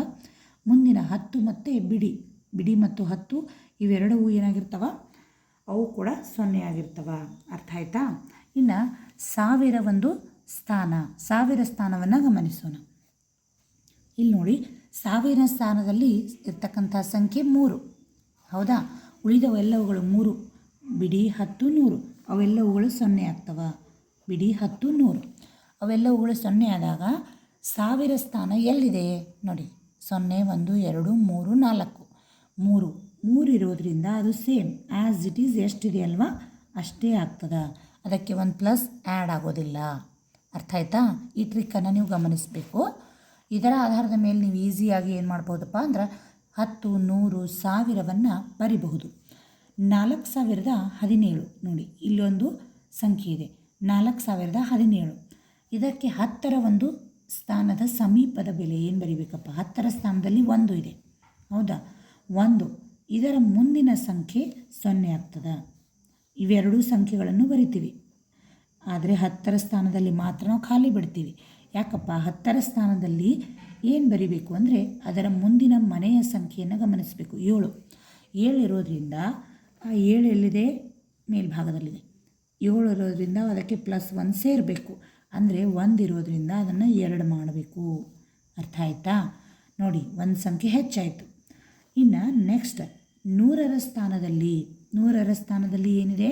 ಮುಂದಿನ 10 ಮತ್ತು ಬಿಡಿ ಮತ್ತು 10 ಇವೆರಡೂ ಏನಾಗಿರ್ತವೆ? ಅವು ಕೂಡ 0 ಆಗಿರ್ತವೆ. ಅರ್ಥ ಆಯ್ತಾ? ಇನ್ನು 1000 ಒಂದು ಸ್ಥಾನ, 1000 ಸ್ಥಾನವನ್ನು ಗಮನಿಸೋಣ. ಇಲ್ಲಿ ನೋಡಿ 1000 ಸ್ಥಾನದಲ್ಲಿ ಇರ್ತಕ್ಕಂಥ ಸಂಖ್ಯೆ 3. ಹೌದಾ? ಉಳಿದವೆಲ್ಲವುಗಳು 3 ಬಿಡಿ 10 100 ಅವೆಲ್ಲವುಗಳು 0 ಆಗ್ತವೆ. ಬಿಡಿ 10 100 ಅವೆಲ್ಲವುಗಳು 0 ಆದಾಗ 1000 ಸ್ಥಾನ ಎಲ್ಲಿದೆ? ನೋಡಿ 0 1 2 3 4 3 ಇರೋದ್ರಿಂದ ಅದು ಸೇಮ್ ಆ್ಯಸ್ ಇಟ್ ಈಸ್ ಎಷ್ಟಿದೆ ಅಲ್ವಾ ಅಷ್ಟೇ ಆಗ್ತದೆ. ಅದಕ್ಕೆ 1 ಪ್ಲಸ್ ಆ್ಯಡ್ ಆಗೋದಿಲ್ಲ. ಅರ್ಥ ಆಯ್ತಾ? ಈ ಟ್ರಿಕ್ಕನ್ನು ನೀವು ಗಮನಿಸಬೇಕು. ಇದರ ಆಧಾರದ ಮೇಲೆ ನೀವು ಈಸಿಯಾಗಿ ಏನು ಮಾಡ್ಬೋದಪ್ಪ ಅಂದ್ರೆ 10 100 1000ವನ್ನು ಬರಿಬಹುದು. 4017 ನೋಡಿ ಇಲ್ಲೊಂದು ಸಂಖ್ಯೆ ಇದೆ, 4017. ಇದಕ್ಕೆ 10ರ ಒಂದು ಸ್ಥಾನದ ಸಮೀಪದ ಬೆಲೆ ಏನು ಬರಿಬೇಕಪ್ಪ? 10ರ ಸ್ಥಾನದಲ್ಲಿ 1 ಇದೆ. ಹೌದಾ? 1 ಇದರ ಮುಂದಿನ ಸಂಖ್ಯೆ 0 ಆಗ್ತದೆ. ಇವೆರಡೂ ಸಂಖ್ಯೆಗಳನ್ನು ಬರಿತೀವಿ. ಆದರೆ 10ರ ಸ್ಥಾನದಲ್ಲಿ ಮಾತ್ರ ನಾವು ಖಾಲಿ ಬಿಡ್ತೀವಿ. ಯಾಕಪ್ಪ? 10ರ ಸ್ಥಾನದಲ್ಲಿ ಏನು ಬರಿಬೇಕು ಅಂದರೆ ಅದರ ಮುಂದಿನ ಮನೆಯ ಸಂಖ್ಯೆಯನ್ನು ಗಮನಿಸಬೇಕು. 7 ಇರೋದ್ರಿಂದ ಆ 7 ಎಲ್ಲಿದೆ? ಮೇಲ್ಭಾಗದಲ್ಲಿದೆ. 7 ಇರೋದ್ರಿಂದ ಅದಕ್ಕೆ +1 ಸೇರಬೇಕು. ಅಂದರೆ 1 ಇರೋದ್ರಿಂದ ಅದನ್ನು 2 ಮಾಡಬೇಕು. ಅರ್ಥ ಆಯ್ತಾ? ನೋಡಿ 1 ಸಂಖ್ಯೆ ಹೆಚ್ಚಾಯಿತು. ಇನ್ನು ನೆಕ್ಸ್ಟ್ 100ರ ಸ್ಥಾನದಲ್ಲಿ ಏನಿದೆ?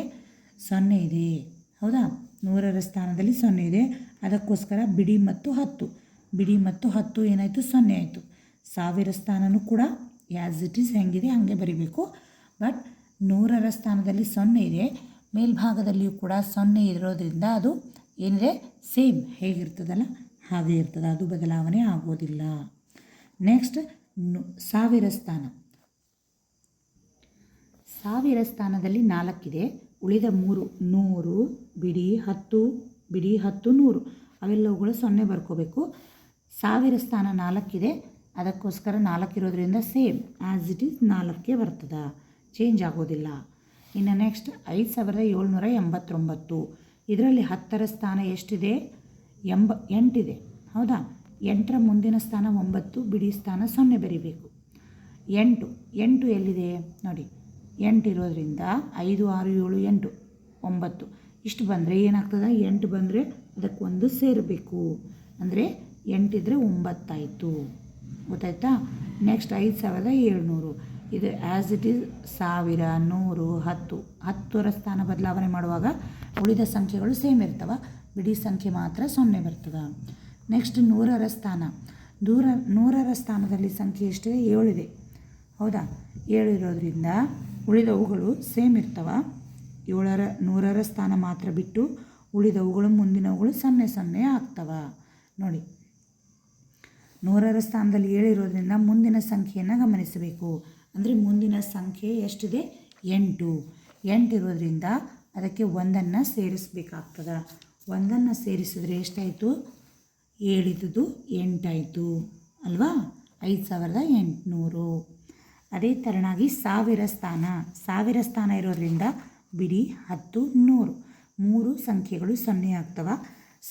0 ಇದೆ. ಹೌದಾ? 100ರ ಸ್ಥಾನದಲ್ಲಿ 0 ಇದೆ. ಅದಕ್ಕೋಸ್ಕರ ಬಿಡಿ ಮತ್ತು 10 ಏನಾಯಿತು? 0 ಆಯಿತು. 1000 ಸ್ಥಾನನೂ ಕೂಡ ಆ್ಯಸ್ ಇಟ್ ಈಸ್ ಹೆಂಗಿದೆ ಹಾಗೆ ಬರಿಬೇಕು. ಬಟ್ 100ರ ಸ್ಥಾನದಲ್ಲಿ 0 ಇದೆ, ಮೇಲ್ಭಾಗದಲ್ಲಿಯೂ ಕೂಡ 0 ಇರೋದ್ರಿಂದ ಅದು ಏನಿದೆ? ಸೇಮ್ ಹೇಗಿರ್ತದಲ್ಲ ಹಾಗೆ ಇರ್ತದೆ, ಅದು ಬದಲಾವಣೆ ಆಗೋದಿಲ್ಲ. ನೆಕ್ಸ್ಟ್ 1000 ಸ್ಥಾನ. 1000 ಸ್ಥಾನದಲ್ಲಿ 4 ಇದೆ, ಉಳಿದ 3 100 ಬಿಡಿ 10 100 ಅವೆಲ್ಲವುಗಳು 0 ಬರ್ಕೋಬೇಕು. 1000 ಸ್ಥಾನ 4 ಇದೆ, ಅದಕ್ಕೋಸ್ಕರ 4 ಇರೋದ್ರಿಂದ ಸೇಮ್ ಆ್ಯಸ್ ಇಟ್ ಈಸ್ 4ಕ್ಕೆ ಬರ್ತದೆ, ಚೇಂಜ್ ಆಗೋದಿಲ್ಲ. ಇನ್ನು ನೆಕ್ಸ್ಟ್ 5789. ಇದರಲ್ಲಿ 10ರ ಸ್ಥಾನ ಎಷ್ಟಿದೆ? 8 ಇದೆ. ಹೌದಾ? 8ರ ಮುಂದಿನ ಸ್ಥಾನ 9, ಬಿಡಿ ಸ್ಥಾನ 0 ಬರಿಬೇಕು. 8 ಎಲ್ಲಿದೆ? ನೋಡಿ 8 ಇರೋದ್ರಿಂದ 5 6 7 8 9 ಇಷ್ಟು ಬಂದರೆ ಏನಾಗ್ತದೆ? 8 ಬಂದರೆ ಅದಕ್ಕೆ 1 ಸೇರಬೇಕು. ಅಂದರೆ 8 ಇದ್ದರೆ 9 ಆಯಿತು. ಗೊತ್ತಾಯ್ತಾ? ನೆಕ್ಸ್ಟ್ 5700. ಇದು ಆ್ಯಸ್ ಇಟ್ ಈಸ್ 1000 100 10. 10ರ ಸ್ಥಾನ ಬದಲಾವಣೆ ಮಾಡುವಾಗ ಉಳಿದ ಸಂಖ್ಯೆಗಳು ಸೇಮ್ ಇರ್ತವೆ, ಬಿಡಿ ಸಂಖ್ಯೆ ಮಾತ್ರ 0 ಬರ್ತದೆ. ನೆಕ್ಸ್ಟ್ 100ರ ಸ್ಥಾನ. 100ರ ಸ್ಥಾನದಲ್ಲಿ ಸಂಖ್ಯೆ ಎಷ್ಟಿದೆ? 7 ಇದೆ. ಹೌದಾ? 7 ಇರೋದ್ರಿಂದ ಉಳಿದವುಗಳು ಸೇಮ್ ಇರ್ತವೆ. 100ರ ಸ್ಥಾನ ಮಾತ್ರ ಬಿಟ್ಟು ಉಳಿದವುಗಳು ಮುಂದಿನವುಗಳು 0 ಆಗ್ತವೆ. ನೋಡಿ 100ರ ಸ್ಥಾನದಲ್ಲಿ 7 ಇರೋದ್ರಿಂದ ಮುಂದಿನ ಸಂಖ್ಯೆಯನ್ನು ಗಮನಿಸಬೇಕು. ಅಂದರೆ ಮುಂದಿನ ಸಂಖ್ಯೆ ಎಷ್ಟಿದೆ? 8 ಇರೋದ್ರಿಂದ ಅದಕ್ಕೆ 1ನ್ನು ಸೇರಿಸಬೇಕಾಗ್ತದೆ. 1ನ್ನು ಸೇರಿಸಿದ್ರೆ ಎಷ್ಟಾಯಿತು? 7 ಇದ್ದದ್ದು 8 ಆಯಿತು ಅಲ್ವಾ? 5800. ಅದೇ ಥರನಾಗಿ 1000 ಸ್ಥಾನ. 1000 ಸ್ಥಾನ ಇರೋದ್ರಿಂದ ಬಿಡಿ 10 100 3 ಸಂಖ್ಯೆಗಳು 0 ಆಗ್ತವೆ.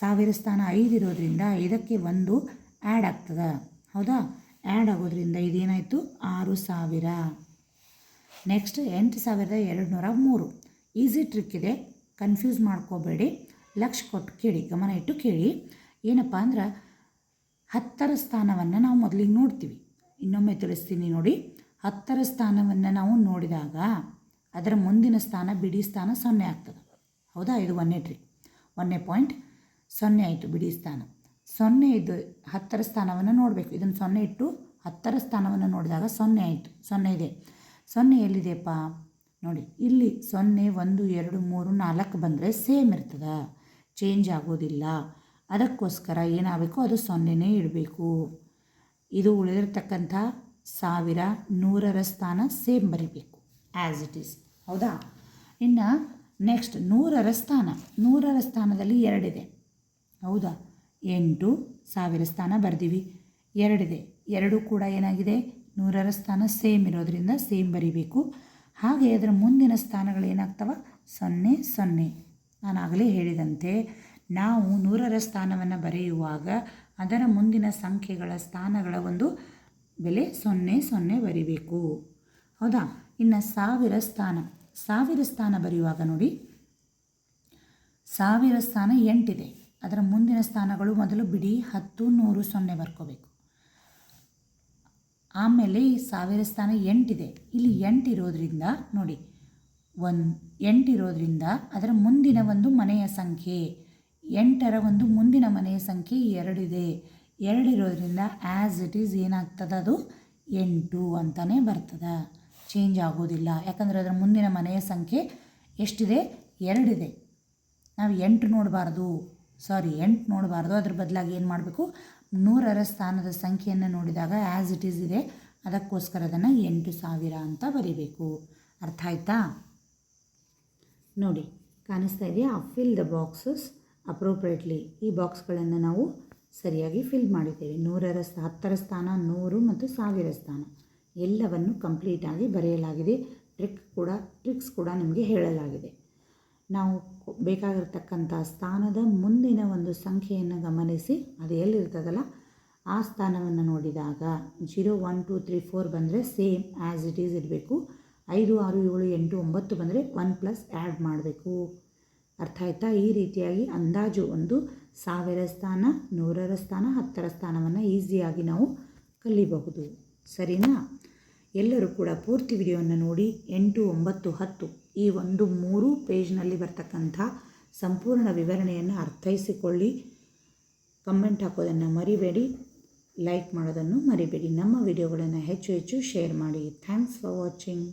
1000 ಸ್ಥಾನ 5 ಇರೋದ್ರಿಂದ 5ಕ್ಕೆ 1 ಆ್ಯಡ್ ಆಗ್ತದೆ. ಹೌದಾ? ಆ್ಯಡ್ ಆಗೋದ್ರಿಂದ ಇದೇನಾಯಿತು? 6000. ನೆಕ್ಸ್ಟ್ 8203. ಈಸಿ ಟ್ರಿಕ್ ಇದೆ, ಕನ್ಫ್ಯೂಸ್ ಮಾಡ್ಕೋಬೇಡಿ, ಲಕ್ಷ ಕೊಟ್ಟು ಕೇಳಿ, ಗಮನ ಇಟ್ಟು ಕೇಳಿ. ಏನಪ್ಪ ಅಂದ್ರೆ 10ರ ಸ್ಥಾನವನ್ನು ನಾವು ಮೊದಲಿಗೆ ನೋಡ್ತೀವಿ. ಇನ್ನೊಮ್ಮೆ ತಿಳಿಸ್ತೀನಿ ನೋಡಿ. 10ರ ಸ್ಥಾನವನ್ನು ನಾವು ನೋಡಿದಾಗ ಅದರ ಮುಂದಿನ ಸ್ಥಾನ ಬಿಡಿ ಸ್ಥಾನ 0 ಆಗ್ತದೆ. ಹೌದಾ? ಇದು 1ನೇ ಟ್ರಿಕ್, 1ನೇ ಪಾಯಿಂಟ್. 0 ಆಯಿತು ಬಿಡಿ ಸ್ಥಾನ. 0 ಇದು 10ರ ಸ್ಥಾನವನ್ನು ನೋಡಬೇಕು. ಇದನ್ನು 0 ಇಟ್ಟು 10ರ ಸ್ಥಾನವನ್ನು ನೋಡಿದಾಗ 0 ಆಯಿತು. 0 ಇದೆ. 0 ಎಲ್ಲಿದೆಯಪ್ಪ ನೋಡಿ, ಇಲ್ಲಿ 0 1 2 3 4 ಬಂದರೆ ಸೇಮ್ ಇರ್ತದೆ, ಚೇಂಜ್ ಆಗೋದಿಲ್ಲ. ಅದಕ್ಕೋಸ್ಕರ ಏನಾಗಬೇಕು, ಅದು 0ನೇ ಇಡಬೇಕು. ಇದು ಉಳಿದಿರ್ತಕ್ಕಂಥ 1000 100ರ ಸ್ಥಾನ ಸೇಮ್ ಬರಿಬೇಕು ಆ್ಯಸ್ ಇಟ್ ಈಸ್. ಹೌದಾ? ಇನ್ನು ನೆಕ್ಸ್ಟ್ 100ರ ಸ್ಥಾನ. 100ರ ಸ್ಥಾನದಲ್ಲಿ 2 ಇದೆ. ಹೌದಾ? 8 1000 ಸ್ಥಾನ ಬರೆದೀವಿ. 2 ಇದೆ. 2 ಕೂಡ ಏನಾಗಿದೆ, 100ರ ಸ್ಥಾನ ಸೇಮ್ ಇರೋದ್ರಿಂದ ಸೇಮ್ ಬರಿಬೇಕು. ಹಾಗೆ ಅದರ ಮುಂದಿನ ಸ್ಥಾನಗಳು ಏನಾಗ್ತವೆ, 0 0. ನಾನಾಗಲೇ ಹೇಳಿದಂತೆ ನಾವು 100ರ ಸ್ಥಾನವನ್ನು ಬರೆಯುವಾಗ ಅದರ ಮುಂದಿನ ಸಂಖ್ಯೆಗಳ ಸ್ಥಾನಗಳ ಒಂದು ಬೆಲೆ 0 0 ಬರಿಬೇಕು. ಹೌದಾ? ಇನ್ನು 1000 ಸ್ಥಾನ. 1000 ಸ್ಥಾನ ಬರೆಯುವಾಗ ನೋಡಿ, 1000 ಸ್ಥಾನ 8 ಇದೆ. ಅದರ ಮುಂದಿನ ಸ್ಥಾನಗಳು ಮೊದಲು ಬಿಡಿ 10 100 0 ಬರ್ಕೋಬೇಕು. ಆಮೇಲೆ ಈ 1000 ಸ್ಥಾನ 8 ಇದೆ. ಇಲ್ಲಿ 8 ಇರೋದ್ರಿಂದ ನೋಡಿ, 8 ಇರೋದ್ರಿಂದ ಅದರ ಮುಂದಿನ ಒಂದು ಮನೆಯ ಸಂಖ್ಯೆ 8ರ ಒಂದು ಮುಂದಿನ ಮನೆಯ ಸಂಖ್ಯೆ 2 ಇದೆ. 2 ಇರೋದ್ರಿಂದ ಆ್ಯಸ್ ಇಟ್ ಈಸ್ ಏನಾಗ್ತದೆ, ಅದು 8 ಅಂತಲೇ ಬರ್ತದೆ, ಚೇಂಜ್ ಆಗೋದಿಲ್ಲ. ಯಾಕಂದರೆ ಅದರ ಮುಂದಿನ ಮನೆಯ ಸಂಖ್ಯೆ ಎಷ್ಟಿದೆ, 2 ಇದೆ. ನಾವು 8 ನೋಡಬಾರ್ದು, 8 ನೋಡಬಾರ್ದು. ಅದ್ರ ಬದಲಾಗಿ ಏನು ಮಾಡಬೇಕು, 100ರ ಸ್ಥಾನದ ಸಂಖ್ಯೆಯನ್ನು ನೋಡಿದಾಗ ಆ್ಯಸ್ ಇಟ್ ಈಸ್ ಇದೆ, ಅದಕ್ಕೋಸ್ಕರ ಅದನ್ನು 8000 ಅಂತ ಬರೀಬೇಕು. ಅರ್ಥ ಆಯ್ತಾ? ನೋಡಿ, ಕಾಣಿಸ್ತಾ ಇದೆಯಾ? Fill the boxes appropriately. ಈ ಬಾಕ್ಸ್ಗಳನ್ನು ನಾವು ಸರಿಯಾಗಿ ಫಿಲ್ ಮಾಡಿದ್ದೇವೆ. 10ರ ಸ್ಥಾನ 100 ಮತ್ತು 1000 ಸ್ಥಾನ ಎಲ್ಲವನ್ನು ಕಂಪ್ಲೀಟಾಗಿ ಬರೆಯಲಾಗಿದೆ. ಟ್ರಿಕ್ಸ್ ಕೂಡ ನಿಮಗೆ ಹೇಳಲಾಗಿದೆ. ನಾವು ಬೇಕಾಗಿರ್ತಕ್ಕಂಥ ಸ್ಥಾನದ ಮುಂದಿನ ಒಂದು ಸಂಖ್ಯೆಯನ್ನು ಗಮನಿಸಿ, ಅದು ಎಲ್ಲಿರ್ತದಲ್ಲ ಆ ಸ್ಥಾನವನ್ನು ನೋಡಿದಾಗ 0 1 2 3 4 ಬಂದರೆ ಸೇಮ್ ಆ್ಯಸ್ ಇಟ್ ಈಸ್ ಇರಬೇಕು. 5 6 7 8 9 ಬಂದರೆ 1 + ಆ್ಯಡ್ ಮಾಡಬೇಕು. ಅರ್ಥ ಆಯ್ತಾ? ಈ ರೀತಿಯಾಗಿ ಅಂದಾಜು ಒಂದು 1000 ಸ್ಥಾನ, 100ರ ಸ್ಥಾನ, 10ರ ಸ್ಥಾನವನ್ನು ಈಸಿಯಾಗಿ ನಾವು ಕಲಿಬಹುದು. ಸರಿನಾ? ಎಲ್ಲರೂ ಕೂಡ ಪೂರ್ತಿ ವಿಡಿಯೋವನ್ನು ನೋಡಿ 8 9 10 ಈ ಒಂದು 3 ಪೇಜ್ನಲ್ಲಿ ಬರ್ತಕ್ಕಂಥ ಸಂಪೂರ್ಣ ವಿವರಣೆಯನ್ನು ಅರ್ಥೈಸಿಕೊಳ್ಳಿ. ಕಮೆಂಟ್ ಹಾಕೋದನ್ನು ಮರಿಬೇಡಿ, ಲೈಕ್ ಮಾಡೋದನ್ನು ಮರಿಬೇಡಿ. ನಮ್ಮ ವಿಡಿಯೋಗಳನ್ನು ಹೆಚ್ಚು ಹೆಚ್ಚು ಶೇರ್ ಮಾಡಿ. Thanks for watching.